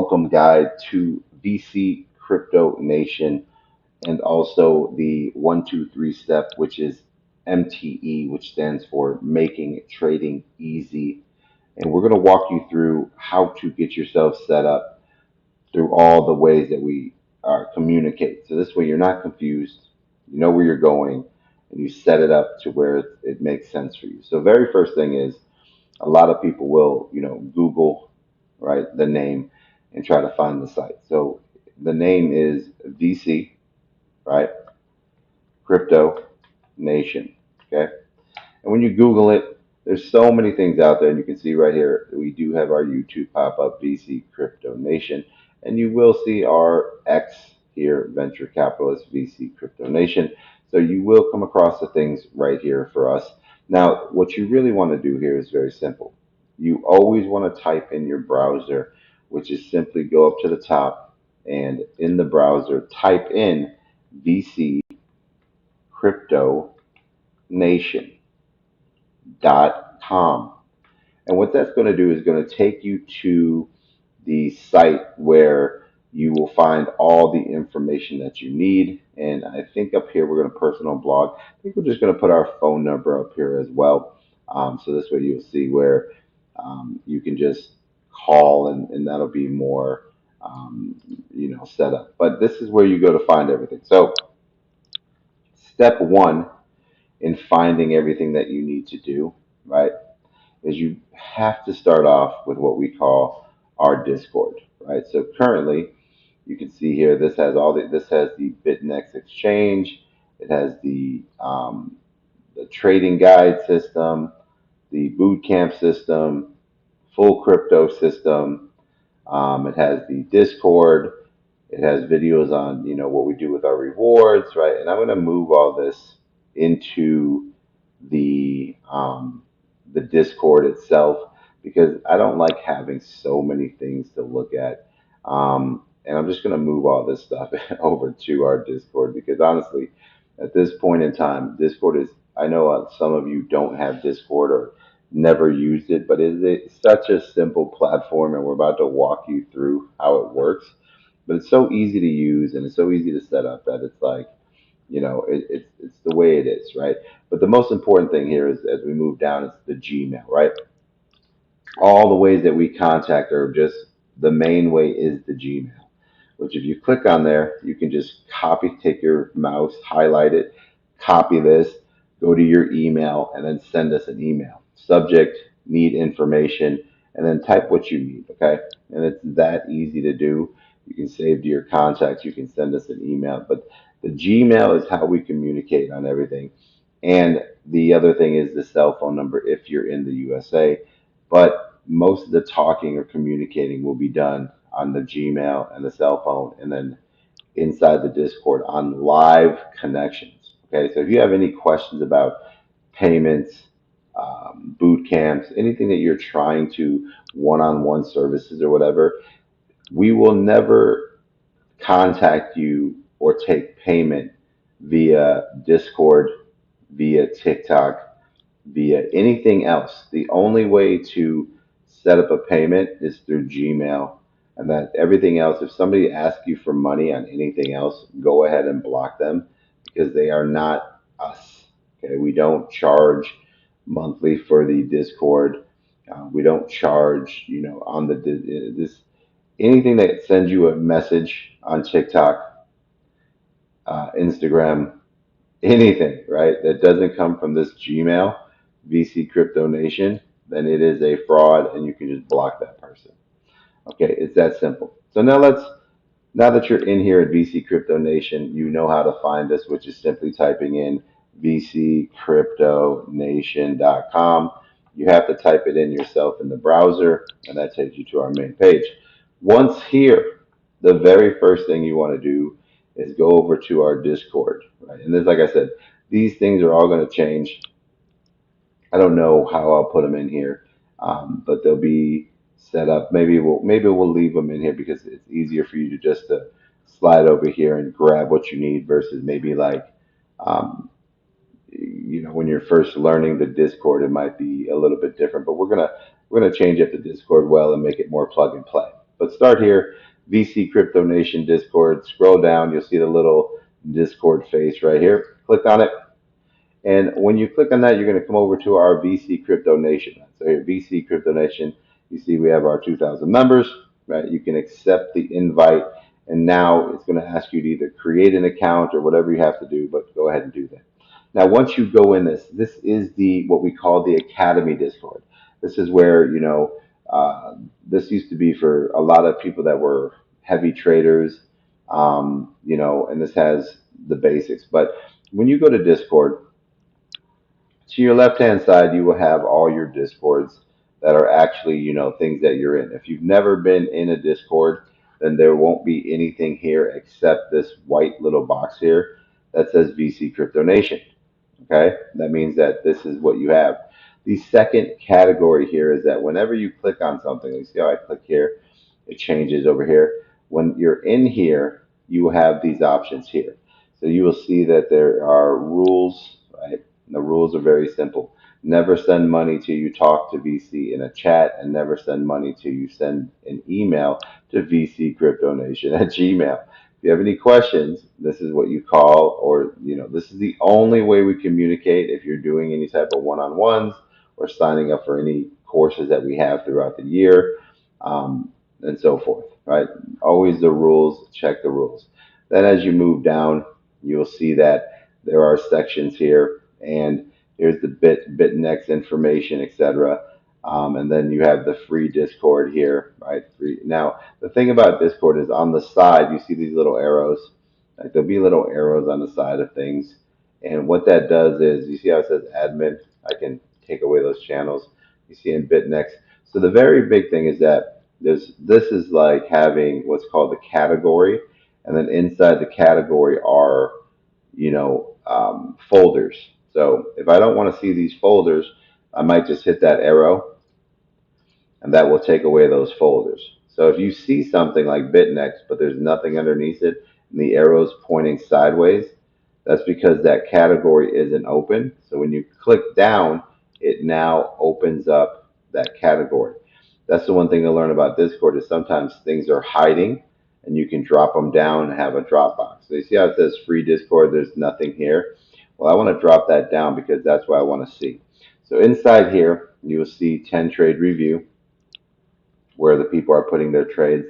welcome guide to VC Crypto Nation and also the 1, 2, 3 step, which is MTE, which stands for Making Trading Easy. And we're going to walk you through how to get yourself set up through all the ways that we communicate. So this way you're not confused, you know where you're going, and you set it up to where it makes sense for you. So very first thing is a lot of people will, Google, right, the name and try to find the site. So the name is VC, right, Crypto Nation, okay? And when you Google it, there's so many things out there. And you can see right here, we do have our YouTube pop up, VC Crypto Nation. And you will see our X here, Venture Capitalist VC Crypto Nation. So you will come across the things right here for us. Now, what you really want to do here is very simple. You always want to type in your browser, which is simply go up to the top and in the browser, type in VC Crypto Nation. Com. And what that's going to do is going to take you to the site where you will find all the information that you need. And I think up here we're going to personal blog. I think we're just going to put our phone number up here as well. So this way you'll see where you can just call and that'll be more, set up. But this is where you go to find everything. So step one in finding everything that you need to do, right, is you have to start off with what we call our Discord, right? So currently, you can see here this has the BitNex exchange, it has the trading guide system, the boot camp system, full crypto system. It has the Discord. It has videos on what we do with our rewards, right? And I'm going to move all this into the Discord itself because I don't like having so many things to look at. And I'm just going to move all this stuff over to our Discord because honestly, at this point in time, Discord is, I know some of you don't have Discord or never used it, but it's such a simple platform and we're about to walk you through how it works. But it's so easy to use and it's so easy to set up that it's like, it's the way it is, right? But the most important thing here is as we move down is the Gmail, right? All the ways that we contact are just the main way is the Gmail, which if you click on there, you can just copy, take your mouse, highlight it, copy this, go to your email, and then send us an email. Subject, need information, and then type what you need, okay? And it's that easy to do. You can save to your contacts, you can send us an email, but the Gmail is how we communicate on everything. And the other thing is the cell phone number if you're in the USA. But most of the talking or communicating will be done on the Gmail and the cell phone, and then inside the Discord on live connections. Okay, so if you have any questions about payments, boot camps, anything that you're trying to one-on-one services or whatever, we will never contact you or take payment via Discord, via TikTok, via anything else. The only way to set up a payment is through Gmail. And that everything else, if somebody asks you for money on anything else, go ahead and block them because they are not us. Okay, we don't charge monthly for the Discord. We don't charge, on this anything that sends you a message on TikTok, Instagram, anything, right, that doesn't come from this Gmail, VC Crypto Nation, then it is a fraud and you can just block that person. Okay, it's that simple. So now that you're in here at VC Crypto Nation, you know how to find us, which is simply typing in vccryptonation.com. You have to type it in yourself in the browser, and that takes you to our main page. Once here, the very first thing you want to do is go over to our Discord, right? And this, like I said, these things are all going to change. I don't know how I'll put them in here, but they'll be set up. Maybe we'll leave them in here because it's easier for you to just to slide over here and grab what you need versus maybe like um, when you're first learning the Discord, it might be a little bit different. But we're gonna change up the Discord well and make it more plug and play. But start here, VC Crypto Nation Discord. Scroll down, you'll see the little Discord face right here. Click on it. And when you click on that, you're going to come over to our VC Crypto Nation. So here, VC Crypto Nation, you see we have our 2,000 members, right? You can accept the invite, and now it's going to ask you to either create an account or whatever you have to do, but go ahead and do that. Now, once you go in this is the what we call the Academy Discord. This is where, this used to be for a lot of people that were heavy traders, and this has the basics. But when you go to Discord, to your left hand side, you will have all your discords that are actually, things that you're in. If you've never been in a discord, then there won't be anything here except this white little box here that says VC Crypto Nation. Okay, that means that this is what you have. The second category here is that whenever you click on something, you see how I click here, it changes over here. When you're in here, you will have these options here. So you will see that there are rules, right? And the rules are very simple. Never send money till you talk to VC in a chat, and never send money till you send an email to VC Crypto Nation at Gmail. If you have any questions, this is what you call, or this is the only way we communicate if you're doing any type of one-on-ones or signing up for any courses that we have throughout the year, and so forth, right? Always the rules, check the rules. Then as you move down, you'll see that there are sections here, and here's the BitNex information, etc. And then you have the free Discord here, right? Free. Now, the thing about Discord is on the side, you see these little arrows. Like there'll be little arrows on the side of things. And what that does is, you see how it says admin? I can take away those channels. You see in BitNex. So the very big thing is that this is like having what's called the category, and then inside the category are, folders. So if I don't want to see these folders, I might just hit that arrow, and that will take away those folders. So if you see something like BitNex, but there's nothing underneath it, and the arrow's pointing sideways, that's because that category isn't open. So when you click down, it now opens up that category. That's the one thing to learn about Discord is sometimes things are hiding, and you can drop them down and have a Dropbox. So you see how it says free Discord, there's nothing here. Well, I want to drop that down because that's what I want to see. So inside here, you will see 10 trade review, where the people are putting their trades.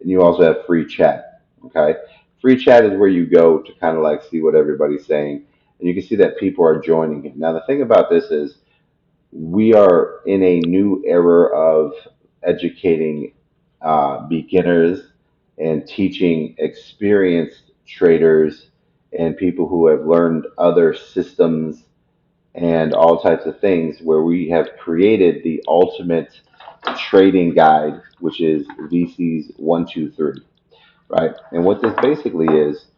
And you also have free chat. Okay. Free chat is where you go to kind of like see what everybody's saying. And you can see that people are joining it. Now, the thing about this is we are in a new era of educating beginners and teaching experienced traders and people who have learned other systems and all types of things, where we have created the ultimate trading guide, which is VC's 123, right? And what this basically is,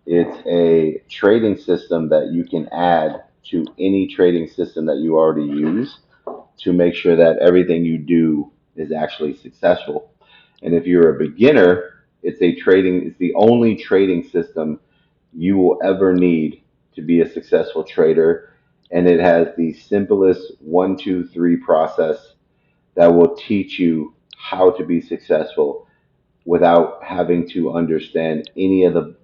it's a trading system that you can add to any trading system that you already use to make sure that everything you do is actually successful. And if you're a beginner, it's the only trading system you will ever need to be a successful trader. And it has the simplest 1, 2, 3 process that will teach you how to be successful without having to understand any of the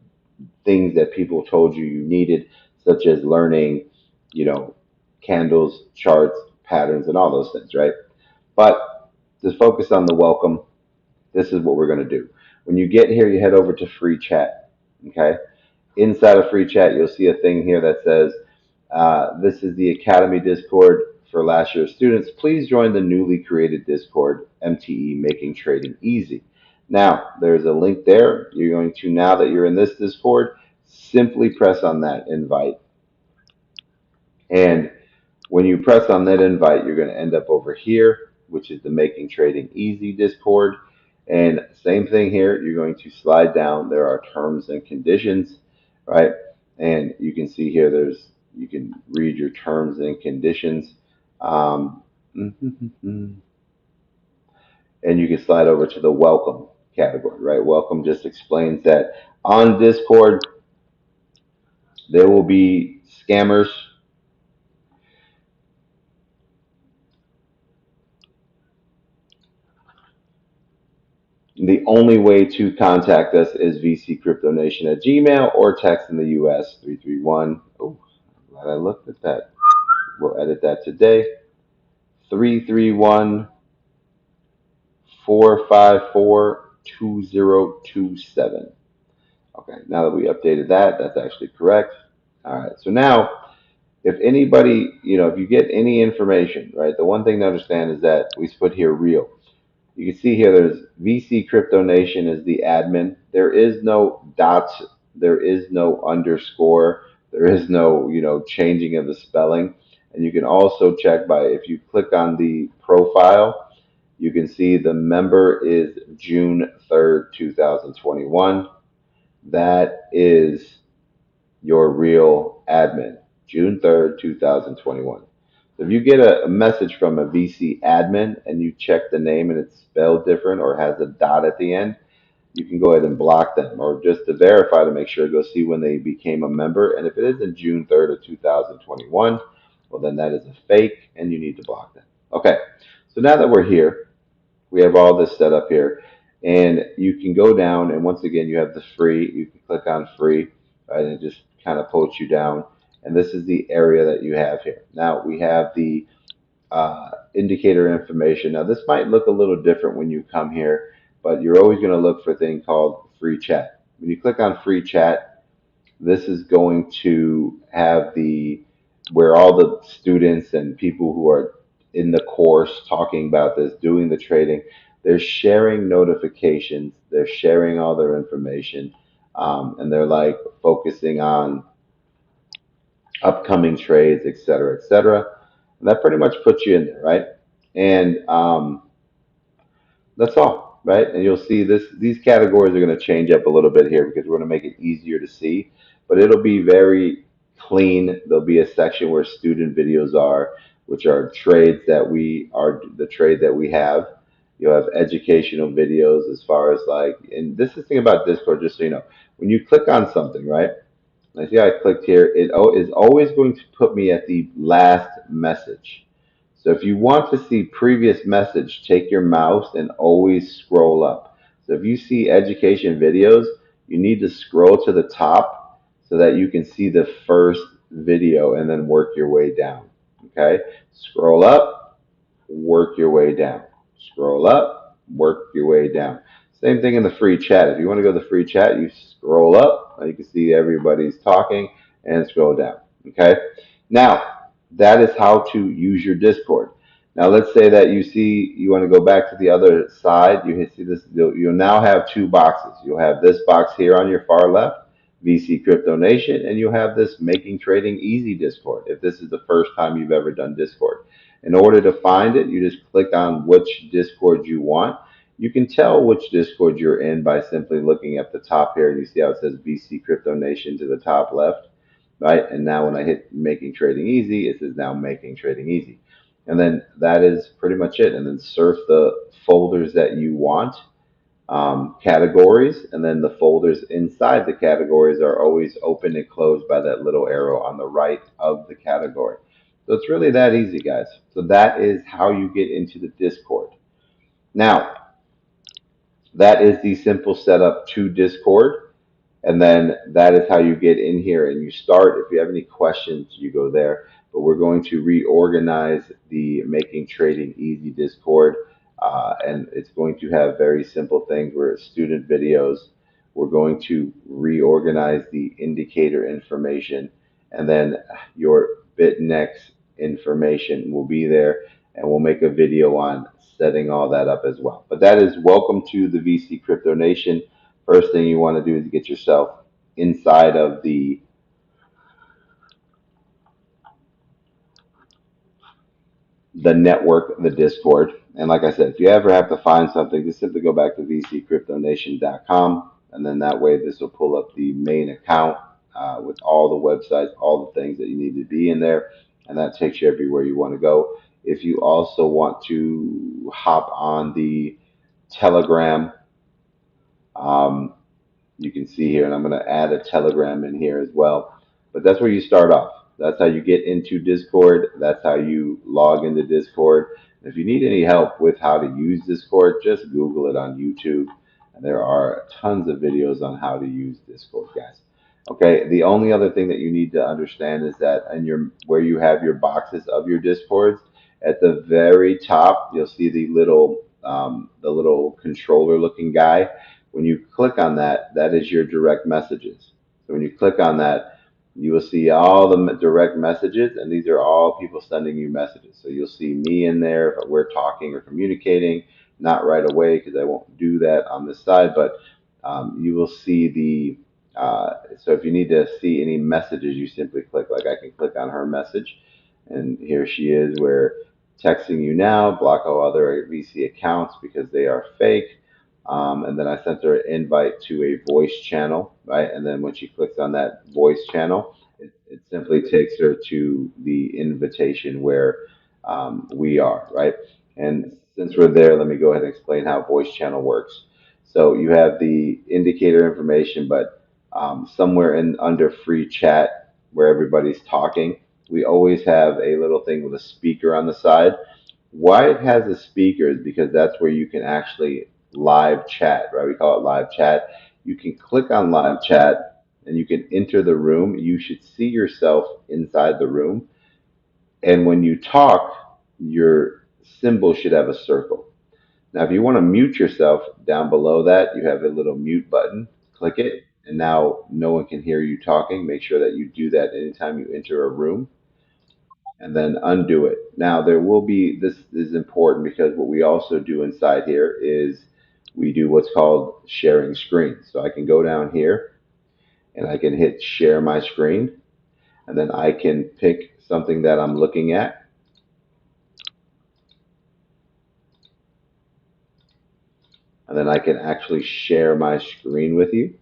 things that people told you needed, such as learning, you know, candles, charts, patterns, and all those things, right? But to focus on the welcome, this is what we're going to do. When you get here, you head over to free chat. Okay. Inside of free chat, you'll see a thing here that says, this is the Academy Discord for last year's students. Please join the newly created Discord, MTE, Making Trading Easy. Now, there's a link there. You're going to, now that you're in this Discord, simply press on that invite. And when you press on that invite, you're going to end up over here, which is the Making Trading Easy Discord. And same thing here, you're going to slide down. There are terms and conditions, right? And you can see here, you can read your terms and conditions. And you can slide over to the welcome category, right? Welcome just explains that on Discord, there will be scammers. The only way to contact us is vccryptonation at Gmail or text in the US 331. Oh, glad I looked at that. We'll edit that today. 331 454 2027. Okay, now that we updated that, that's actually correct. All right, so now if anybody, if you get any information, right, the one thing to understand is that we put here real. You can see here there's VC Crypto Nation is the admin. There is no dots, there is no underscore, there is no, changing of the spelling. And you can also check by if you click on the profile, you can see the member is June 3rd, 2021. That is your real admin, June 3rd, 2021. So if you get a message from a VC admin and you check the name and it's spelled different or has a dot at the end, you can go ahead and block them, or just to verify to make sure, go see when they became a member. And if it isn't June 3rd of 2021, well, then that is a fake and you need to block them. Okay, so now that we're here, we have all this set up here, and you can go down, and once again you have the free. You can click on free, right, and it just kind of pulls you down, and this is the area that you have here. Now we have the indicator information. Now this might look a little different when you come here, but you're always going to look for a thing called free chat. When you click on free chat, this is going to have the where all the students and people who are in the course talking about this, doing the trading, they're sharing notifications, they're sharing all their information, and they're like focusing on upcoming trades, et cetera, et cetera. And that pretty much puts you in there, right? And that's all, right? And you'll see this; these categories are going to change up a little bit here because we're going to make it easier to see, but it'll be very clean. There'll be a section where student videos are, which are trades that we are the trade that we have. You'll have educational videos as far as like, and this is the thing about Discord, just so you know, when you click on something, right? I see I clicked here. It is always going to put me at the last message. So if you want to see previous message, take your mouse and always scroll up. So if you see education videos, you need to scroll to the top so that you can see the first video and then work your way down. Okay? Scroll up, work your way down. Scroll up, work your way down. Same thing in the free chat. If you want to go to the free chat, you scroll up. You can see everybody's talking and scroll down. Okay. Now, that is how to use your Discord. Now, let's say that you see you want to go back to the other side. You see this. You'll now have two boxes. You'll have this box here on your far left, VC Crypto Nation, and you'll have this Making Trading Easy Discord. If this is the first time you've ever done Discord, in order to find it, you just click on which Discord you want. You can tell which Discord you're in by simply looking at the top here. You see how it says VC Crypto Nation to the top left, right? And now when I hit Making Trading Easy, it says now Making Trading Easy. And then that is pretty much it. And then surf the folders that you want, categories, and then the folders inside the categories are always open and closed by that little arrow on the right of the category. So it's really that easy, guys. So that is how you get into the Discord. Now, that is the simple setup to Discord. And then that is how you get in here and you start. If you have any questions, you go there. But we're going to reorganize the Making Trading Easy Discord. And it's going to have very simple things where it's student videos. We're going to reorganize the indicator information. And then your BitNex information will be there. And we'll make a video on setting all that up as well. But that is welcome to the VC Crypto Nation. First thing you want to do is get yourself inside of the network, the Discord. And like I said, if you ever have to find something, just simply go back to vccryptonation.com, and then that way this will pull up the main account with all the websites, all the things that you need to be in there, and that takes you everywhere you want to go. If you also want to hop on the Telegram, um, you can see here, and I'm going to add a Telegram in here as well. But that's where you start off. That's how you get into Discord. That's how you log into Discord. If you need any help with how to use Discord, just Google it on YouTube. And there are tons of videos on how to use Discord, guys. Okay, the only other thing that you need to understand is that in your where you have your boxes of your Discords, at the very top, you'll see the little controller looking guy. When you click on that, that is your direct messages. So when you click on that, you will see all the direct messages, and these are all people sending you messages. So you'll see me in there if we're talking or communicating, not right away because I won't do that on this side, but you will see so if you need to see any messages, you simply click, like I can click on her message, and here she is. We're texting you now, block all other VC accounts because they are fake. And then I sent her an invite to a voice channel, right? And then when she clicks on that voice channel, it simply takes her to the invitation where we are, right? And since we're there, let me go ahead and explain how voice channel works. So you have the indicator information, but somewhere in under free chat where everybody's talking, we always have a little thing with a speaker on the side. Why it has a speaker is because that's where you can actually live chat, right? We call it live chat. You can click on live chat and you can enter the room. You should see yourself inside the room. And when you talk, your symbol should have a circle. Now, if you want to mute yourself, down below that, you have a little mute button. Click it, and now no one can hear you talking. Make sure that you do that anytime you enter a room, and then undo it. Now, this is important because what we also do inside here is we do what's called sharing screen. So I can go down here and I can hit share my screen, and then I can pick something that I'm looking at, and then I can actually share my screen with you.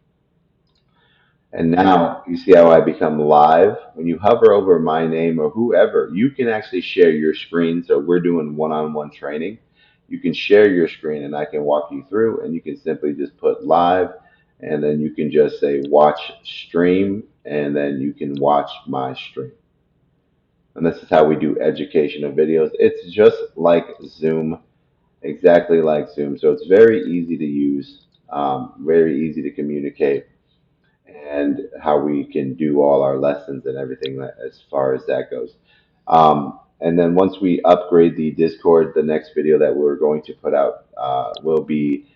And now you see how I become live. When you hover over my name or whoever, you can actually share your screen. So we're doing one-on-one training. You can share your screen and I can walk you through, and you can simply just put live, and then you can just say watch stream, and then you can watch my stream. And this is how we do educational videos. It's just like Zoom, exactly like Zoom. So it's very easy to use, very easy to communicate, and how we can do all our lessons and everything as far as that goes. And then once we upgrade the Discord, the next video that we're going to put out will be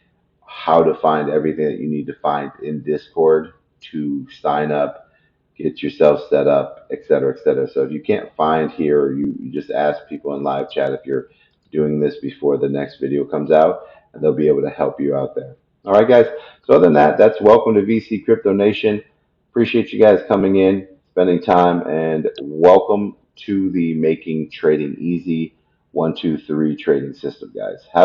how to find everything that you need to find in Discord to sign up, get yourself set up, et cetera, et cetera. So if you can't find here, or you just ask people in live chat if you're doing this before the next video comes out, and they'll be able to help you out there. All right, guys. So other than that, that's welcome to VC Crypto Nation. Appreciate you guys coming in, spending time, and welcome to the Making Trading Easy 1, 2, 3 trading system, guys. Have